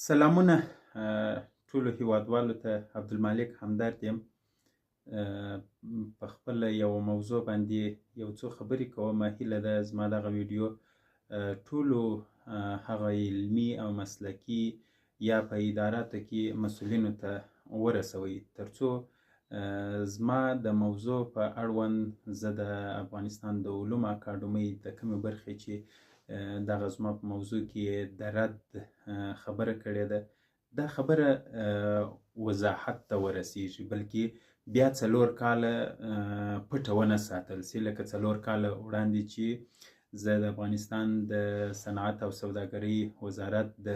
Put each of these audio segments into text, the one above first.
سلامونه ټولو هیوادوالو ته عبدالمالک همدرد یم. په خپله یوه موضوع باندې یو څو خبرې کوم. هیله ده زما دغه ویډیو ټولو هغه علمي او مسلکي یا په اداراتو کې مسؤلینو ته ورسوئ تر څو زما د موضوع په اړوند زه د افغانستان د علومو اکاډمۍ د کومې برخې چې دغه زما په موضوع کې د رد خبره کړې ده، دا خبره وضاحت ته ورسیږي، بلکې بیا 4 کاله پټه ونه ساتل سي. لکه 4 کاله وړاندې چې زه د افغانستان د صنعت او سوداګرۍ وزارت د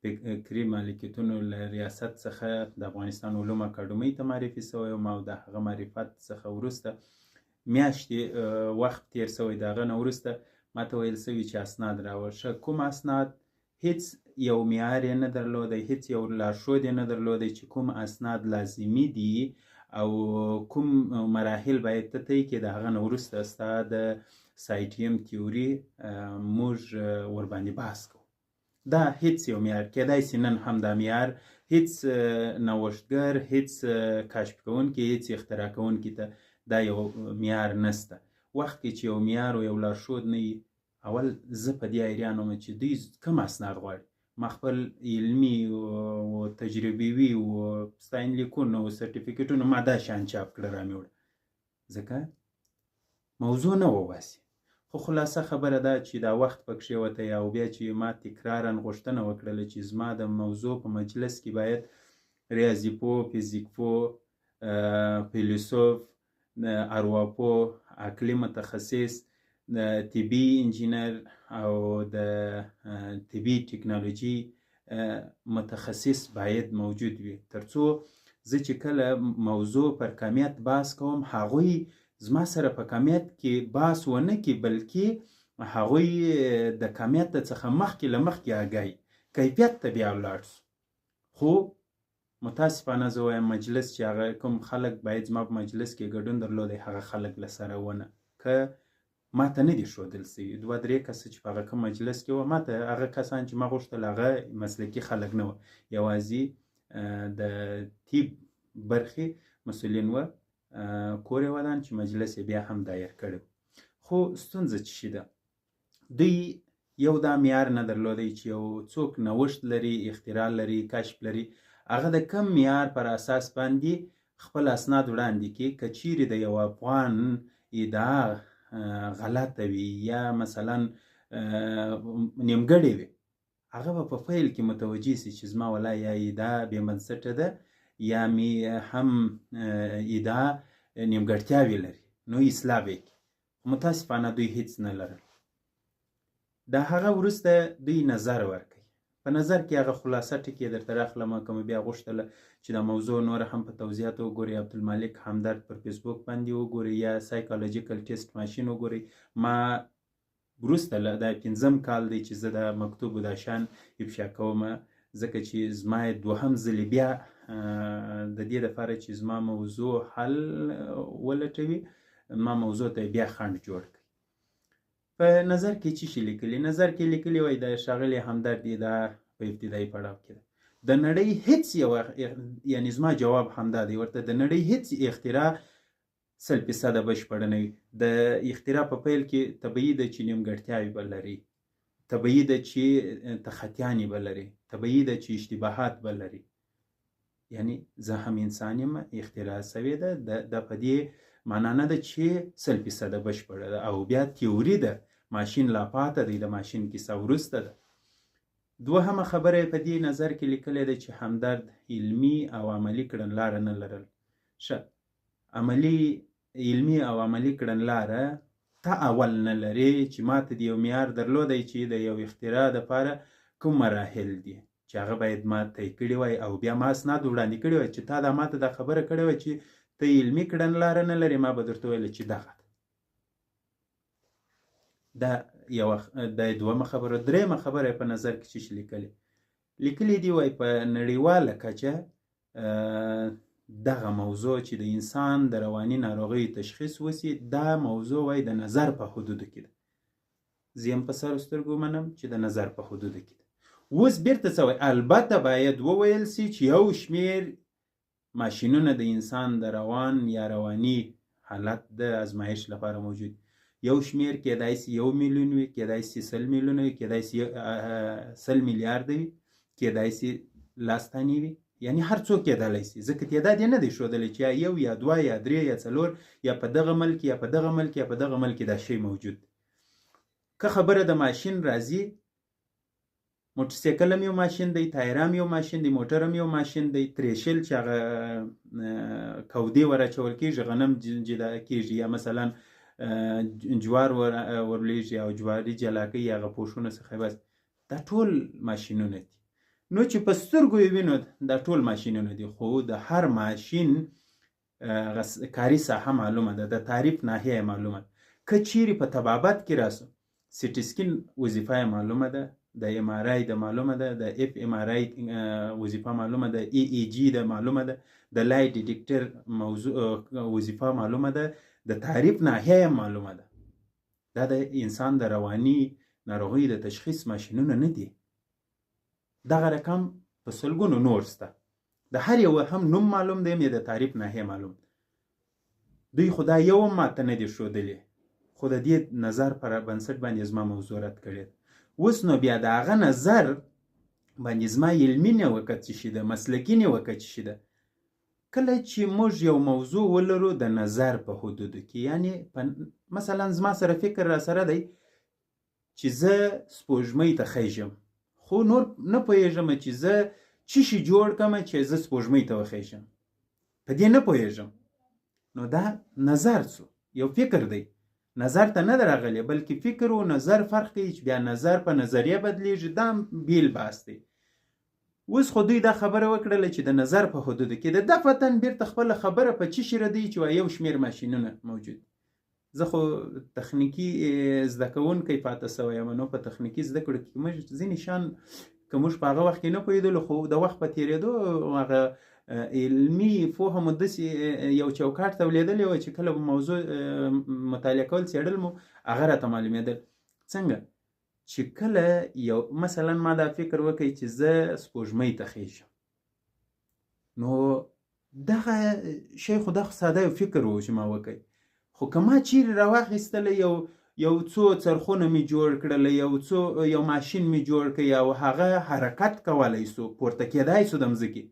فکري مالکیتونو له ریاست څخه د افغانستان علومو اکاډمۍ ته معرفي شوی یم او د هغه معرفت څخه وروسته میاشتې وخت تیر شوی. د هغه نه وروسته ماته ویل شوي چې اسناد راوړه. کوم اسناد؟ هیڅ یو معیار یې نه درلودی، هیڅ یو لارښود یې نه درلودی چې کوم اسناد لازمي دي او کوم مراحل باید ته طی کړې. د هغه نه وروسته ستا د سایټیم تیوري موږ ورباندې بحث کوو. دا هیڅ یو معیار کیدای شي نن هم دا معیار هیڅ نوښتګر، هیڅ کشف کوونکي، هیڅ اختراع کوونکي ته دا یو معیار نسته. وخت کې چې یو معیار او یو لارښود نه وي، اول زه په دې حیران وم چې دوی کوم اسناد غواړي. ما خپل علمي او تجربوي او ستاینلیکونه او سرټیفیکټونه ما دا شان چاپ کړه را مې وړه، ځکه موضوع نه وه واسې. خو خلاصه خبره ده چې دا وخت پکښې وتی او بیا چې ما تکرارا غوښتنه وکړله چې زما د موضوع په مجلس کې باید ریاضي پوه، فیزیک پوه، فیلسوف، ارواپوه، عقلي متخصص، د طبي انجینر او د طبي ټکنالوژي متخصص باید موجود وي، ترڅو زه چې کله موضوع پر کمیت بحث کوم هغوی زما سره په کمیت کې بحث ونه کړي، بلکې هغوی د کمیت څخه مخکې له مخکې آګاهي کیفیت ته بیا ولاړ شو. خو متاسفانه زه وایم مجلس چې هغه کوم خلک باید زما په مجلس کې ګډون درلودی، هغه خلک له سره ونه که ما ته نه دي ښودل سوي. 2-3 کسه چې په هغه کوم مجلس کې وه، ما ته هغه کسان چې ما غوښتل هغه مسلکي خلک نه وه، یوازې د طب برخې مسؤلین وه. کور یې ودان چې مجلس یې بیا هم دایر کړی. خو ستونزه څه شي ده؟ دوی یو دا معیار نه درلودی چې یو څوک نوښت لري، اختراع لري، کشف لري، هغه د کم معیار پر اساس باندې خپل اسناد وړاندې کړي. که چیرې د یو افغان ادعا غلطه وي یا مثلا نیمګړې وي، هغه به په پیل کې متوجه سي چې زما ولا یا ادعا بې بنسټه ده یا مې هم ادعا نیمګړتیاوې لري، نو اصلاح به یې کړي. متاسفانه دوی هیڅ نه لرل. د هغه وروسته دوی نظر ورکوي. په نظر کې هغه خلاصه ټکي درته راخلم. که مې بیا غوښتله چې دا موضوع نوره هم په توضیحات وګورئ، عبدالمالک همدرد پر فیسبوک باندې وګورئ یا سایکالوجیکل ټیسټ ماشین وګورئ. ما وروسته دا 5م کال دی چې زه دا مکتوب دا شان افشا کوم، ځکه چې زما 2م ځلې بیا د دې دپاره چې زما موضوع حل ولټوي، ما موضوع ته بیا خنډ جوړ کړي. په نظر کې څه شي لیکلي؟ نظر کې لیکلي وای د ښاغلي همدرد ادعا په ابتدایي پړاو کې ده. د نړۍ هیڅ یو، یعنی زما جواب همدا دی ورته، د نړۍ هیڅ اختراع 100% بشپړه نه وي. د اختراع په پیل کې طبیعي ده چې نیمګړتیاوې به لري، طبیعي ده چې تخطیانې به لري، طبیعي ده چې اشتباهات به لري. یعنی زه هم انسان یم، اختراع شوې ده، دا په دې معنا نه ده چې 100% بشپړه ده. او بیا تیوري ده، ماشین لا پاته دی، د ماشین کیسه وروسته ده. 2مه خبره په دې نظر کې لیکلې ده چې همدرد علمي او عملي کړنلاره نه لرل. ښه، علمي او عملي کړنلاره ته اول نه لري چې ماته د یو معیار درلودی چې د یو اختراع دپاره کوم مراحل دي چې هغه باید ما طی کړي وای او بیا ما اسناد وړاندې کړي وای چې تا دا ماته دا خبره کړې وای چې ته علمي کړنلاره نه لري، ما به درته ویل چې دغه ده. دا یوه 2مه خبره. 3مه خبره په نظر کې چې لیکلي دي وای په نړیواله کچه دغه موضوع چې د انسان د رواني ناروغیو تشخیص وسی، دا موضوع وای د نظر په حدودو کې ده. زه هم په سر سترګو منم چې د نظر په حدودو کې ده. اوس بیرته څه وایي؟ البته باید وویل سي چې یو شمېر ماشینونه د انسان د روان یا رواني حالت د ازمایښت لپاره موجود. یو شمېر کېدای سي 1 میلیون وي، کېدای سي 100 میلیونه وي، کېدای سي 100 میلیارده وي، کېدای سي 10 تنې وي، یعنی هر څوک کېدلی سي. ځکه تعداد یې نه دی ښودلی چې یا 1 یا 2 یا 3 یا 4 یا په دغه ملک یا په دغه ملک یا په دغه ملک دا شی موجود. که خبره د ماشین راځي، موټرسایکل هم یو ماشین دی، تایر هم یو ماشین دی، موټر هم یو ماشین دی، تریشل چې هغه کودې ور اچول کېږي، غنم جدا کېږي، یا مثلا جوار ورلېږي او جواري جلاکۍ هغه پوښونه څخه بس، دا ټول ماشینونه دي. نو چې په سترګو یې وینو دا ټول ماشینونه دي، خو د هر ماشین کاري ساحه معلومه ده، د تعریف ناحیه معلومه ده. که چیرې په طبابت کې راسو، سیټي سکین وظیفه معلومه ده، د ام آر آی د معلومه ده، د اف ام آر آی وظیفه معلومه ده، ای ای جی د معلومه ده، د لایټ ډیټیکټر وظیفه معلومه ده، د تعریف ناحیه معلومه ده. دا د انسان د رواني ناروغۍ د تشخیص ماشینونه نه دي. دغه رقم په سلګونو نور شته. د هر یو هم نوم معلوم دی، مې د تعریف ناحیه معلوم. دوی خو دا یو هم ماته نه دي ښودلي، خو د دې نظر پر بنسټ باندې زما موضوع رد کړې. اوس نو بیا د هغه نظر باندې زما علمي نیوکه څه شي ده، مسلکي نیوکه څه شي ده. کله چې موږ یو موضوع ولرو د نظر په حدودو کې، یعنی مثلا زما سره فکر را سره دی چې زه سپوږمۍ ته خیژم، خو نور نه پوهېږم چې زه څه شي جوړ کړم چې زه سپوږمۍ ته وخیژم، په دې نه پوهېږم. نو دا نظر څو یو فکر دی، نظر ته نه راغلی، بلکې فکر او نظر فرق کوي، چې بیا نظر په نظریه بدلیږي، دا بیل بحث دی. اوس خو دوی دا خبره وکړله چې د نظر په حدودو کې د دفتن بیرته خپله خبره په څه شي ردوي چې یو شمېر ماشینونه موجود. زه خو تخنیکي زده کوونکی پاته سوی یم، نو په تخنیکي زده کړو کې موږ ځینې شیان که موږ په هغه وخت کې نه پوهېدلو، خو د وخت په تېرېدو هغه علمي پوهه مو داسې یو چوکاټ تولیدلی وه چې کله به موضوع مطالعه کول څېړل مو هغه راته معلومېدل. څنګه چې کله یو مثلا ما دا فکر وکړی چې زه سپوږمۍ ته خیژم، نو دغه شی خو دغه ساده یو فکر و چې ما وکړی، خو که ما چیرې راواخیستله یو څو څرخونه مې جوړ کړله، یو ماشین مې جوړ کړ، او هغه حرکت کولی سو، پورته کېدای سو د مځکې،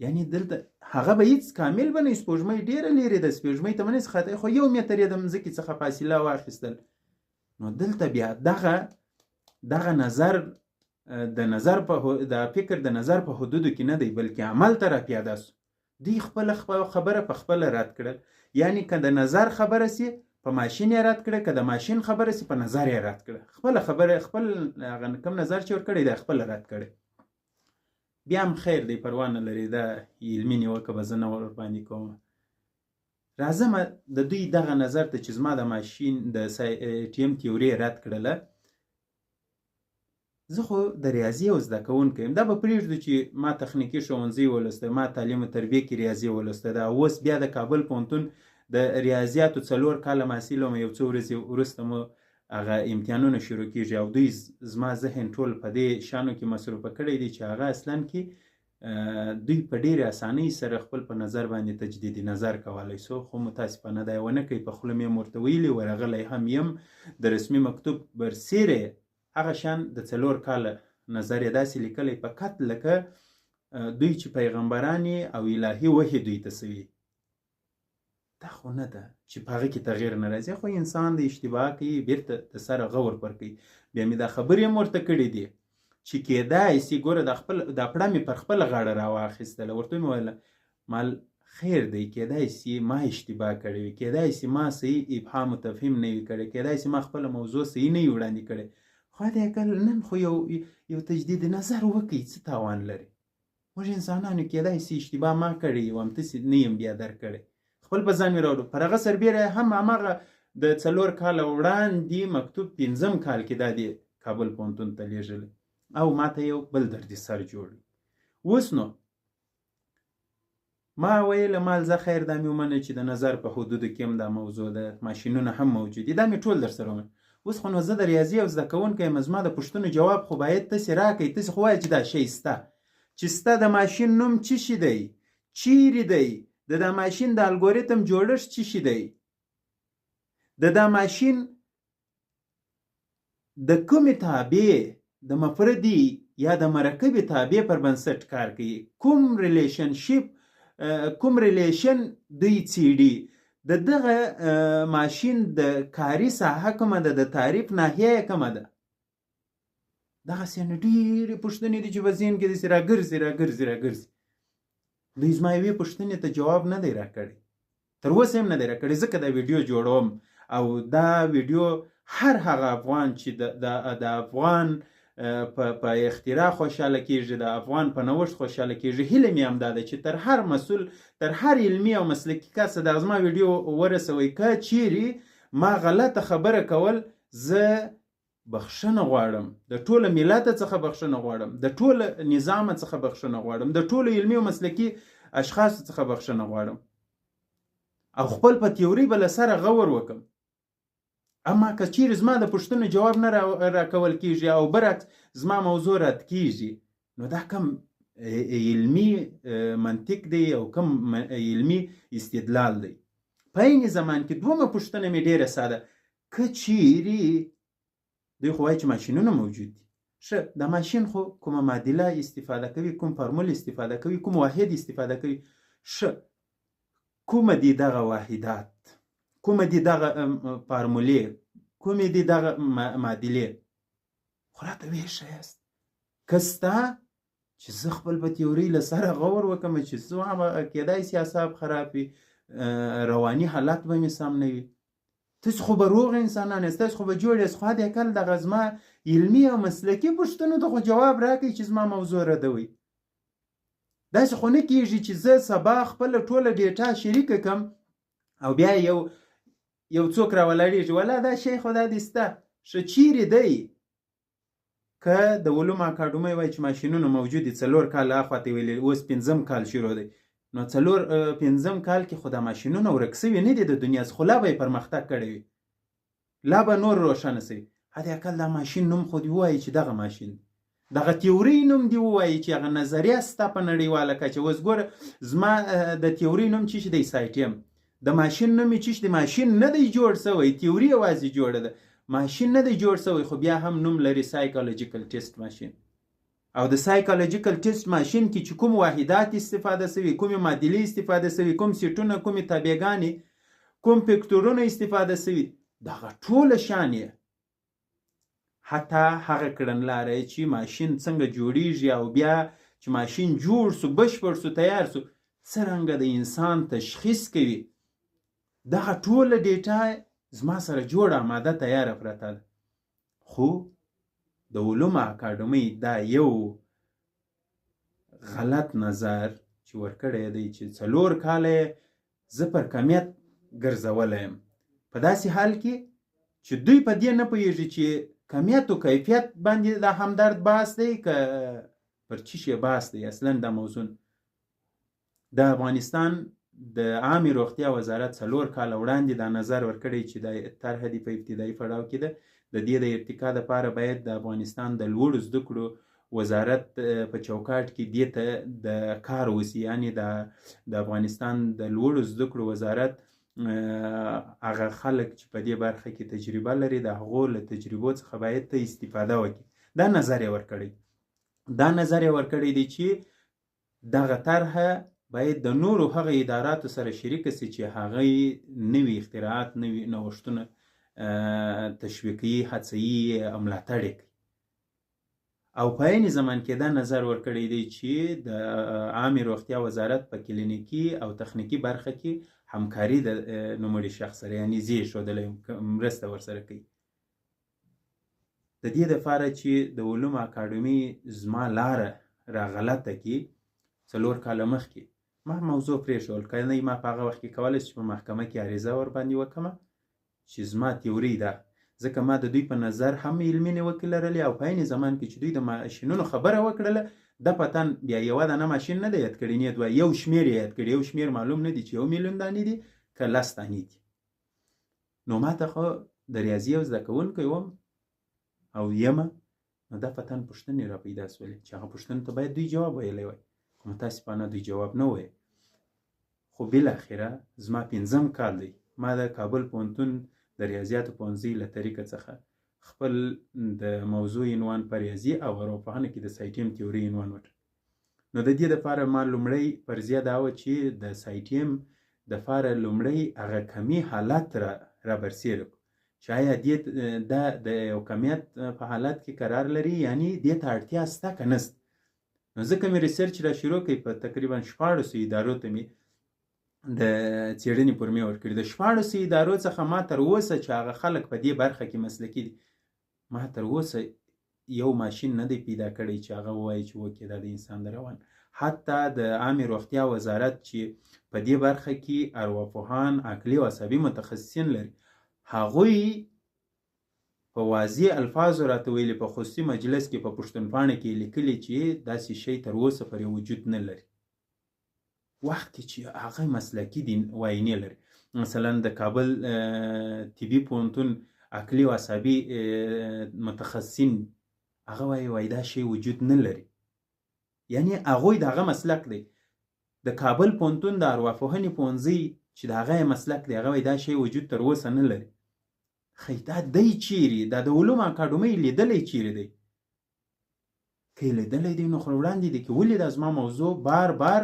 یعنی دلته هغه به هیڅ کامل به نه، سپوږمۍ ډېره لرې ده، سپوږمۍ ته به نه خاطر، خو 1 متر یې د مځکې څخه فاصله واخیستل. نو دلته بیا دغه نظر د فکر د نظر په حدودو کې نه دی، بلکې عمل ته را پیاده سو. دوی خپله خبره په خپله رد کړل، یعنی که د نظر خبره سي په ماشین یې رد کړه، که د ماشین خبره سي په نظر یې رد کړه. خپله خبره، خپل کم نظر چې ورکړی دی خپله رد کړی. بیا هم خیر دی، پروا نه لري، دا علمي نیوکه به زه نه ورباندې کوم. راځم د دوی دغه نظر ته چې زما د ماشین د ټیم تیوري رد کړله. زه خو د ریاضي یو زده کوونکی یم، دا به پرېږدو چې ما تخنیکي ښوونځی ولوسته، ما تعلیم و تربیه کې ریاضي ولوسته ده، اوس بیا د کابل پوهنتون د ریاضیاتو 4 کاله محصل وم، یو څو ورځې وروسته مو هغه امتحانونه شروع کېږي، او دوی زما ذهن ټول په دې شیانو کې مصروفه کړی دی چې هغه اصلا کې دوی په ډېرې اسانۍ سره خپل په نظر باندې تجدید نظر کولی سو، خو متاسفانه دا یې ونه کوي. په خوله مې ورته ویلي، ورغلی هم یم، د رسمي مکتوب برسیره هغه شان د 4 کاله نظر یې داسې لیکلی، فقط لکه دوی چې پیغمبران او الهي وحي دوی ته سوي. دا خو نه ده چې په هغه کې تغییر نه راځي، خو انسان د اشتباه کوي، بیرته د سره غور پر کوي. بیا مې دا خبرې هم ورته کړې دي چې کېدای سي ګوره دا پړه مې پر خپله غاړه راواخیستله، ورته مې ویله مال خیر دی، کېدای سي ما اشتباه کړې وي، کېدای سي ما صحیح ابهام و تفهیم نه وي کړی، کېدای سي ما خپله موضوع صحیح نه وي وړاندې کړی، خو دې اقل نن خو یو تجدید نظر وکړي، څه تاوان لري؟ موږ انسانانو کېدای سي اشتباه ما کړې یم، همداسې نه یم بیا در کړی، خپل په ځان مې راوړو. پر هغه سربیره هم هماغه د 4 کاله وړاندې مکتوب 5م کال کې دا د کابل پوهنتون ته لېږلی، او ماته یو بل دردي سر جوړ. اوس نو ما ویله مال زه خیر دا مې ومنه چې د نظر په حدودو کې هم دا موضوع ده، ماشینونه هم موجود دي، دا مې ټول در سره ومنه. اوس خو نو زه د ریاضي او زده کوونکی یم، زما د پوښتنو جواب خو باید تاسې راکړئ. تاسې خو وایئ چې دا شی سته، چې سته د ماشین نوم څه شي دی، چیرې دی، د دا ماشین د الګوریتم جوړښت څه شي دی، د دا ماشین د کومې تابع د مفردي یا د مرکبې تابع پر بنسټ کار کوي، کوم ریلیشن دوی څیړي، د دغه ماشین د کاري ساحه کومه ده، د تعریف ناحیه یې کومه ده. دغسې نو ډېرې پوښتنې دي چې په ذهن کې داسې راګرځي. دوی زما یوې پوښتنې ته جواب نه دی راکړی، تر اوسه هم نه دی راکړی. ځکه دا ویډیو جوړوم او دا ویډیو هر هغه افغان چې د افغان په اختراع خوشحاله کیږي، د افغان په نوښت خوشحاله کیږي، هیله مې هم دا ده چې تر هر مسؤل، تر هر علمي او مسلکي کس د زما ویډیو ورسوئ. که چیرې ما غلطه خبره کول، زه بخښنه غواړم، د ټوله ملت څخه بخښنه غواړم، د ټوله نظام څخه بخښنه غواړم، د ټولو علمي او مسلکي اشخاص څخه بخښنه غواړم، او خپل په تیوري به له سره غور وکم. اما که چیرې زما د پوښتنو جواب نه راکول کیږي او برعکس زما موضوع رد کیږي، نو دا کم علمي منطق دی او کم علمي استدلال دی. په عین زمان کې دومره پوښتنه مې ډیره ساده، که چیرې دوی خو وایي چې ماشینونه موجود دي، ښه دا ماشین خو کومه معادله استفاده کوي، کوم فارمول استفاده کوي، کوم واحد استفاده کوي، ښه کومه دي دغه واحدات، کومه دي دغه فارمولې، کومې دي دغه معادلې، خو راته ویې ښایاست. که ستا چې زه خپل په تیورۍ له سره غور وکړم، چې زما به کیدای شي اعصاب خراب وي، رواني حالت به مې سم نه وي، تاسو خو به روغ انسانان یاست، تاسو خو به جوړ یاست، خو حد اقل دغه زما علمي او مسلکي پوښتنو ته خو جواب راکړئ چې زما موضوع ردوئ. داسې خو نه کېږي چې زه سبا خپله ټوله ډیټا شریکه کړم او بیا یو څوک راولاړېږي، والله دا شی خو دا دې شته، ښه چیرې دی؟ که د علومو اکاډمۍ وایي چې ماشینونه موجود دي، 4 کاله اخواته ویلي، اوس 5م کال شروع دی، نو 5م کال کې خو دا ماشینونه ورک سوي نه دي د دنیا څخه، خو لا به یې پرمختګ کړی وي، لا به نور روښانه سوي. حد اقل دا ماشین نوم خو دې ووایي چې دغه ماشین، دغه تیوري نوم دې ووایي چې هغه نظریه ستا په نړیواله کچه. اوس ګوره زما د تیوري نوم چې دی سایټیم، د ماشین نوم چې دی، ماشین نه دی جوړ سوی، تیوري یوازې جوړه ده، ماشین نه دی جوړ سوی، خو بیا هم نوم لري سایکولوژیکل ټیسټ ماشین. او د سایکولوژیکل ټیسټ ماشین کې چې کوم واحدات استفاده سوي، کومې معادلې استفاده سوي، کوم سیټونه، کومې تابعګانې، کوم فکټورونه استفاده سوي، دغه ټوله شان یې، حتی هغه کړنلاره چې ماشین څنګه جوړیږي او بیا چې ماشین جوړ سو، بشپړ سو، تیار سو، څرنګه د انسان تشخیص کوي، دغه ټوله ډیټا زما سره جوړه آماده تیاره پرته ده. خو د علومو اکاډمۍ دا یو غلط نظر چې ورکړی دی چې 4 کاله زه پر کمیت ګرځولی یم، په داسې حال کې چې دوی په دې نه پوهېږي چې کمیت و کیفیت باندې دا همدرد بحث دی که پر چی شي بحث دی. اصلا دا موضوع د افغانستان د عامې روغتیا وزارت 4 کاله وړاندې دا نظر ورکړی چې د طرحه دې په ابتدایي پړاو کې ده، د دې د ارتقا لپاره باید د افغانستان د لوړو زده کړو وزارت په چوکاټ کې دې ته د کار وشي، یعنې د افغانستان د لوړو زده کړو وزارت هغه خلک چې په دې برخه کې تجربه لري، د هغو له تجربو څخه باید ته استفاده وکړي. دا نظر یې ورکړی دی چې دغه طرحه باید د نورو هغه اداراتو سره شریکه سي چې هغه نوي اختراعات، نوي نوښتونه تشویقي، هڅوي او ملاتړ یې کوي. او په عین زمان کې دا نظر ورکړی دی چې د عامې روغتیا وزارت په کلینیکي او تخنیکي برخه کې همکاري د نوموړي شخص سره، یعنې زه یې ښودلی مرسته ورسره کوي. د دې دپاره چې د علومو اکاډمۍ زما لاره راغلطه کړي، 4 کاله مخکې ما موضوع پرېښول، که نه ما په هغه وخت کې کولی چې په محکمه کې عریضه ورباندې وکړم چې زما تیوري ده، ځکه ما د دوی په نظر هم علمي نیوکې لرلې او په عین زمان کې چې دوی د ماشینونو خبره وکړله، د پتن بیا یوه دانه ماشین نه دی یاد کړی، نه دوه، یو شمېر یې یاد کړي، یو شمېر معلوم نه دی چې 1 میلیون دانې دي که 10 دانې دي. نو ما ته خو د ریاضي یو زده کوونکی وم او یمه، نو دا په تن پوښتنې را پیدا سولې چې هغه پوښتنو ته باید دوی جواب ویلی وای، خو متاسفانه دوی جواب نه وایي. خو بالاخره زما 5م کال دی، ما د کابل پوهنتون د ریاضیاتو پوهنځي له طریقه څخه خپل د موضوع عنوان په ریاضي او ارواپوهنه کې د سایټیم تیوري عنوان وټاکه. نو د دې دپاره ما لومړی فرضیه دا وه چې د سایټیم دپاره لومړی هغه کمي حالت را برسېره کړو چې آیا دا د یو کمیت په حالت کې قرار لري، یعنی دې ته اړتیا شته که نشته. نو ځکه مې ریسرچ را شروع کړی، په تقریبا 14 ادارو ته مې د څېړنې پرمې ورکړي. د 14 ادارو څخه ما تر اوسه چې هغه خلک په دې برخه کې مسلکي دي، ما تر اوسه یو ماشین نه دی پیدا کړی چې هغه ووایي چې وکې دا د انسان د روان. حتی د عامې روغتیا وزارت چې په دې برخه کې ارواپوهان، عقلي او عصبي متخصصین لري، هغوی په واضح الفاظو راته ویلي په خصوصي مجلس کې په پښتونپاڼه کې لیکلي چې داسې شی تر اوسه پورې وجود نه لري، وخت کې چې هغه مسلکي دي واینې لري. مثلا د کابل طبي پوهنتون عقلي او عصبي متخصصین هغه وایي دا شی وجود نه لري، یعنی هغوی د هغه مسلک دی. د کابل پوهنتون د ارواپوهنې پوهنځي چې د هغه مسلک دی، هغه وایي دا شی وجود تر اوسه نه لري. خی دا دی چیرې؟ دا د علومو اکاډمۍ لیدلی چیرې دی؟ که یې لیدلی دی نو خو وړاندې دی که ولې دا زما موضوع بار بار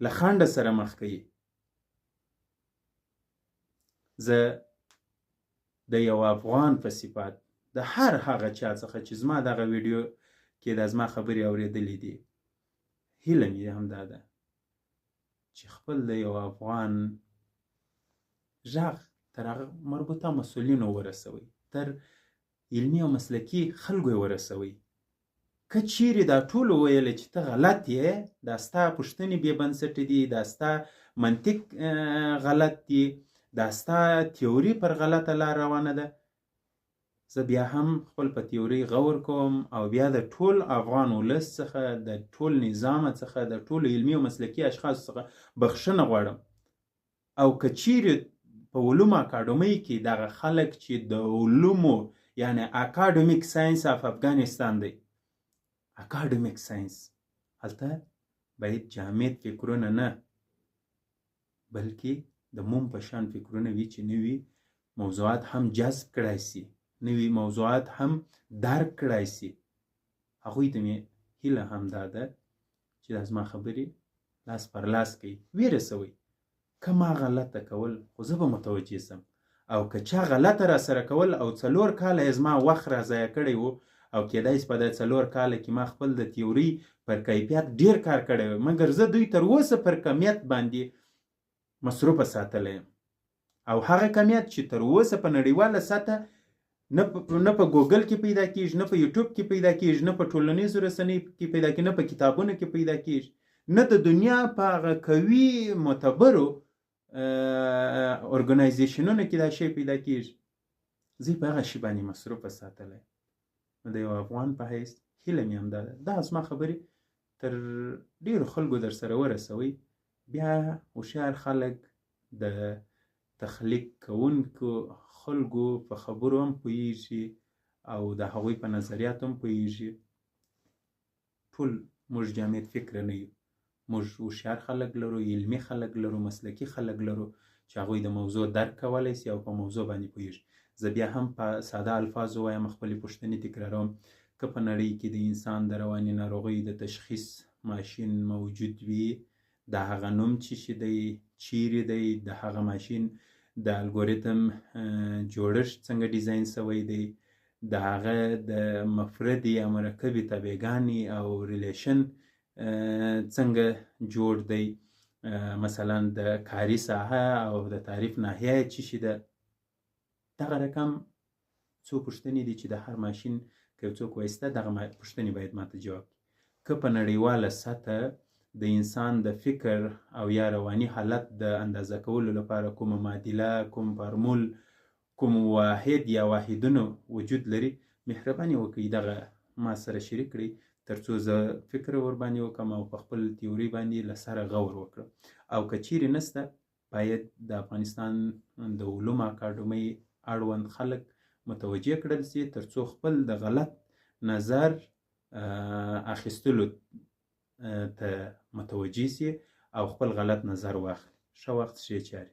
له خنډ سره مخ کوي. زه د یو افغان په صفت د هر هغه چا څخه چې زما دغه ویډیو کې دا زما خبرې اورېدلې دي، هیله مې همدا ده چې خپل د یو افغان غږ تر هغه مربوطه مسؤلینو ورسوي، تر علمي او مسلکي خلکو یې ورسوي. که چیرې دا ټولو ویل چې ته غلط یې، دا ستا پوښتنې بې بنسټه دي، دا ستا منطق غلط دی، دا ستا تیوري پر غلطه لار روانه ده، زه بیا هم خپل په تیوري غور کوم او بیا د ټول افغان ولس څخه، د ټول نظام څخه، د ټول علمي او مسلکي اشخاص څخه بخښنه غواړم. او که چیرې په علومو اکاډمۍ کې دغه خلک چې د علومو یعنی اکاډمیک ساینس اف افغانستان دی، اکاډمیک ساینس، هلته باید جامد فکرونه نه بلکې د موم په شان فکرونه وي چې نوي موضوعات هم جذب کړای سي، نوي موضوعات هم درک کړای سي. هغوی ته مې هیله هم دا ده چې دا زما خبرې لاس پر لاس کوي، ویرسوئ. که ما غلطه کول خو زه به متوجه سم، او که چا غلطه را سره کول او 4 کاله یې زما وخت را ضایع کړی و، او کېدای شي په دا 4 کاله کې ما خپل د تیوري پر کیفیت ډیر کار کړی و، مګر زه دوی تر اوسه پر کمیت باندې مصروفه ساتلی یم. او هغه کمیت چې تر اوسه په نړیواله سطحه نه په ګوګل کې پیدا کیږي، نه په یوټیوب کې پیدا کیږي، نه په ټولنیزو رسنیو کې پیدا کیږي، نه په کتابونو کې پیدا کیږي، نه د دنیا په هغه قوي معتبرو ارګنایزیشنونو کې دا شی پیدا کیږي. زه په هغه شی باندې مصروفه ساتلی. نو د یو افغان په حیث هیله مې همدا ده، دا زما خبرې تر ډیرو خلکو در سره ورسوئ. بیا هوښیار خلک د تخلیق کوونکو خلکو په خبرو هم پوهیږي او د هغوی په نظریاتو هم پوهیږي. ټول موږ جامد فکره نه یو، موږ هوښیار خلک لرو، علمي خلک لرو، مسلکي خلک لرو چې هغوی د موضوع درک کولی شي او په موضوع باندې پوهیږي. زه بیا هم په ساده الفاظو وایم، خپلې پوښتنې تکراروم. که په نړۍ کې د انسان د رواني ناروغۍ د تشخیص ماشین موجود وي، د هغه نوم څه شي دی، چیرې دی، د هغه ماشین د الګوریتم جوړښت څنګه ډیزاین شوی دی، د هغه د مفردې یا مرکبې تابعګانې او ریلیشن څنګه جوړ دی، مثلا د کاري ساحه او د تعریف ناحیه څه شي ده. دغه رقم څو پوښتنې دي چې د هر ماشین که یو څوک وایسته دغه پوښتنې باید ماته جواب کړي. که په نړیواله سطحه د انسان د فکر او یا رواني حالت د اندازه کولو لپاره کومه معادله، کوم فارمول، کوم واحد یا واحدونه وجود لري، مهرباني وکړئ دغه ما سره شریک کړئ ترڅو زه فکر ورباندې وکړم او په خپل تیوري باندې له سره غور وکړم. او که چیرې نشته، باید د افغانستان د علومو اکاډمۍ اړوند خلک متوجه کړل سي ترڅو خپل د غلط نظر اخیستلو ته متوجه سي او خپل غلط نظر واخلي. ښه وخت، ښې چارې.